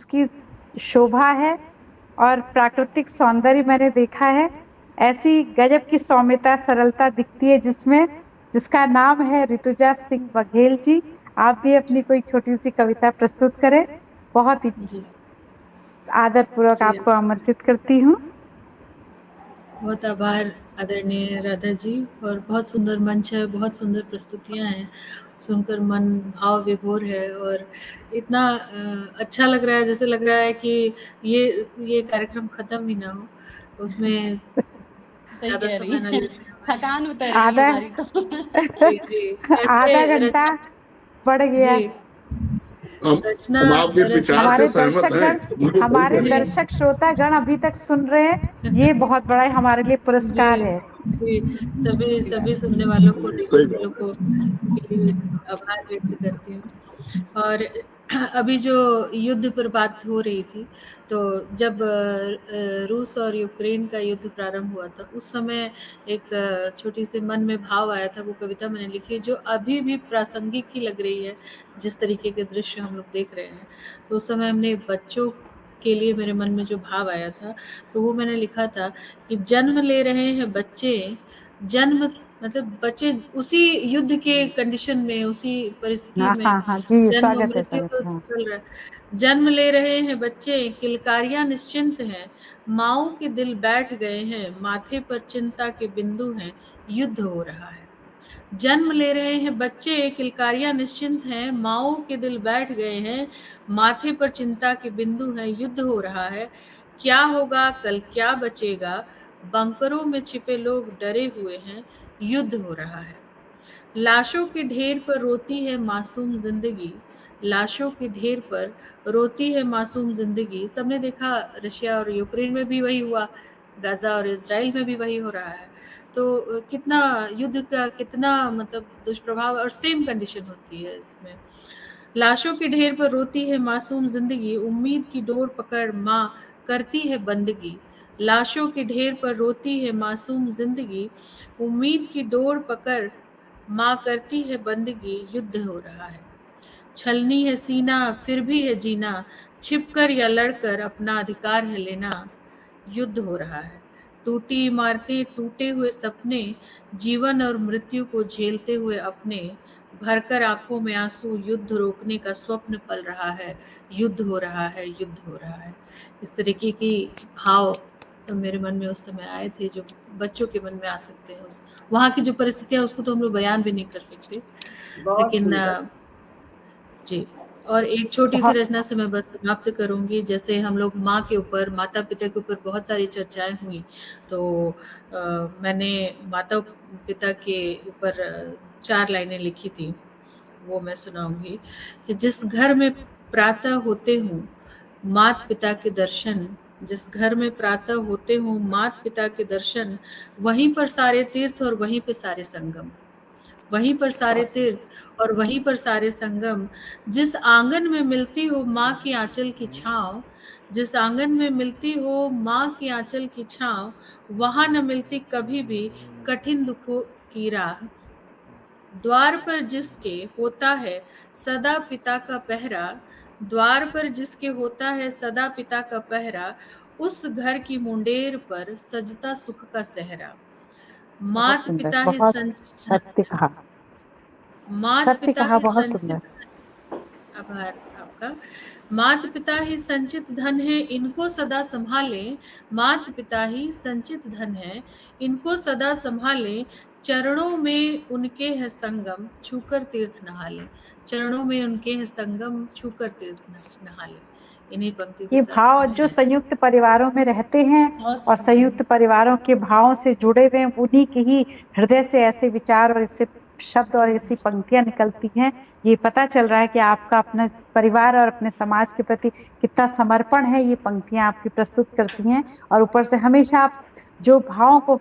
की शोभा है और प्राकृतिक सौंदर्य मैंने देखा है। ऐसी गजब की सौम्यता सरलता दिखती है जिसमें, जिसका नाम है ऋतुजा सिंह बघेल जी। आप भी अपनी कोई छोटी सी कविता प्रस्तुत करें। बहुत ही जी आदर पूर्वक जी, आपको आमंत्रित करती हूँ। बहुत आभार आदरणीय राधा जी। और बहुत सुंदर मंच है, बहुत सुंदर प्रस्तुतियां हैं, सुनकर मन भाव विभोर है। और इतना अच्छा लग रहा है, जैसे लग रहा है कि ये कार्यक्रम खत्म ही ना हो, उसमें सही ज़्यादा कह रही समय ना है। लेते हमारे। थकान उतर गई आधा हमारी तो। जी जी, आधा ऐसे घंटा रचना। बढ़ गया। जी, रचना हम आपके विचार रचना से हमारे सहमत हैं, दर्शकगण, बिल्कुल सही हमारे कह रही जी हैं। दर्शक श्रोतागण अभी तक सुन रहे हैं, ये बहुत बड़ा हमारे लिए जी पुरस्कार है। जी, सभी सभी सुनने वालों को, देखने सही वालों बात को के लिए आभार व्यक्त करती हूँ। और अभी जो युद्ध पर बात हो रही थी, तो जब रूस और यूक्रेन का युद्ध प्रारंभ हुआ था, उस समय एक छोटी सी मन में भाव आया था, वो कविता मैंने लिखी जो अभी भी प्रासंगिक ही लग रही है, जिस तरीके के दृश्य हम लोग देख रहे हैं। तो उस समय हमने बच्चों के लिए मेरे मन में जो भाव आया था, तो वो मैंने लिखा था कि जन्म ले रहे हैं बच्चे, जन्म मतलब बच्चे उसी युद्ध के कंडीशन में, उसी परिस्थिति हाँ में, हाँ हाँ जी, जन्म स्वागत है, मृत्यु स्वागत तो है। हाँ। चल रहा है। जन्म ले रहे हैं बच्चे, किलकारियां निश्चिंत हैं, माओ के दिल बैठ गए हैं, माथे पर चिंता के बिंदु हैं, युद्ध हो रहा है। जन्म ले रहे हैं बच्चे, किलकारियां निश्चिंत हैं, माओ के दिल बैठ गए हैं, माथे पर चिंता के बिंदु हैं, युद्ध हो रहा है। क्या होगा कल, क्या बचेगा, बंकरों में छिपे लोग डरे हुए हैं, युद्ध हो रहा है। लाशों के ढेर पर रोती है मासूम जिंदगी, लाशों के ढेर पर रोती है मासूम जिंदगी। सबने देखा रशिया और यूक्रेन में भी वही हुआ, गाजा और इजराइल में भी वही हो रहा है। तो कितना युद्ध का कितना मतलब दुष्प्रभाव, और सेम कंडीशन होती है इसमें। लाशों के ढेर पर रोती है मासूम जिंदगी, उम्मीद की डोर पकड़ माँ करती है बंदगी। लाशों के ढेर पर रोती है मासूम जिंदगी, उम्मीद की डोर पकड़ माँ करती है बंदगी, युद्ध हो रहा है। छलनी है सीना फिर भी है जीना, छिपकर या लड़कर अपना अधिकार है लेना, युद्ध हो रहा है। टूटी इमारतें, टूटे हुए सपने, जीवन और मृत्यु को झेलते हुए अपने, भरकर आंखों में आंसू, युद्ध रोकने का स्वप्न पल रहा है, युद्ध हो रहा है, युद्ध हो रहा है। इस तरीके की भाव तो मेरे मन में उस समय आए थे, जो बच्चों के मन में आ सकते हैं। उस वहाँ की जो परिस्थितियाँ, उसको तो हम लोग बयान भी नहीं कर सकते, बहुत लेकिन सुंदर। जी। और एक छोटी सी बहुत रचना से मैं बस समाप्त करूंगी। जैसे हम लोग माँ के ऊपर, माता पिता के ऊपर बहुत सारी चर्चाएं हुई, तो मैंने माता पिता के ऊपर 4 लाइनें लिखी थी, वो मैं सुनाऊंगी। कि जिस घर में प्रातः होते हूँ मात पिता के दर्शन, जिस घर में प्रातः होते हूँ मात पिता के दर्शन, वहीं पर सारे तीर्थ और वहीं पे सारे संगम, वहीं पर सारे तीर्थ और वहीं पर सारे संगम। जिस आंगन में मिलती हो माँ की आंचल की छाँव, जिस आंगन में मिलती हो माँ की आंचल की छाँव, वहां न मिलती कभी भी कठिन दुखों की राह। द्वार पर जिसके होता है सदा पिता का पहरा, द्वार पर जिसके होता है सदा पिता का पहरा, उस घर की मुंडेर पर सजता सुख का सेहरा। बहुत मात सुंदर, पिता ही बहुत संचित धन सत्य है, कहा। मात सत्य पिता कहा, ही बहुत संचित, सुंदर। आभार आपका। मात पिता ही संचित धन है, इनको सदा संभालें, मात पिता ही संचित धन है, इनको सदा संभालें, चरणों में उनके है संगम, छूकर तीर्थ नहा लें, चरणों में उनके है संगम, छूकर तीर्थ नहा लें। इन्हीं पंक्तियों के ये साथ भाव मैं जो संयुक्त परिवारों में रहते हैं बहुत और सुंदर। संयुक्त परिवारों के भावों से जुड़े हुए हैं, उन्हीं के ही हृदय से ऐसे विचार और ऐसे शब्द और ऐसी पंक्तियां निकलती हैं। ये पता चल रहा है कि आपका अपने परिवार और अपने समाज के प्रति कितना समर्पण है, ये पंक्तियां आपकी प्रस्तुत करती हैं। और ऊपर से हमेशा आप जो भावों को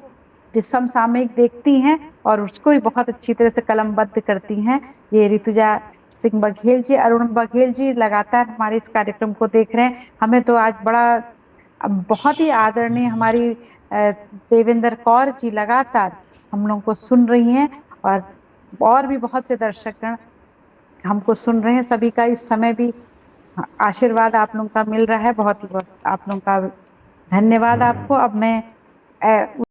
समसामयिक देखती हैं और उसको भी बहुत अच्छी तरह से कलमबद्ध करती हैं। ये ऋतुजा सिंह बघेल जी, अरुण बघेल जी लगातार हमारे इस कार्यक्रम को देख रहे हैं। हमें तो आज बड़ा, बहुत ही आदरणीय हमारी देवेंद्र कौर जी लगातार हम लोगों को सुन रही हैं। और भी बहुत से दर्शकगण हमको सुन रहे हैं। सभी का इस समय भी आशीर्वाद आप लोगों का मिल रहा है, बहुत ही बहुत आप लोगों का धन्यवाद आपको। अब मैं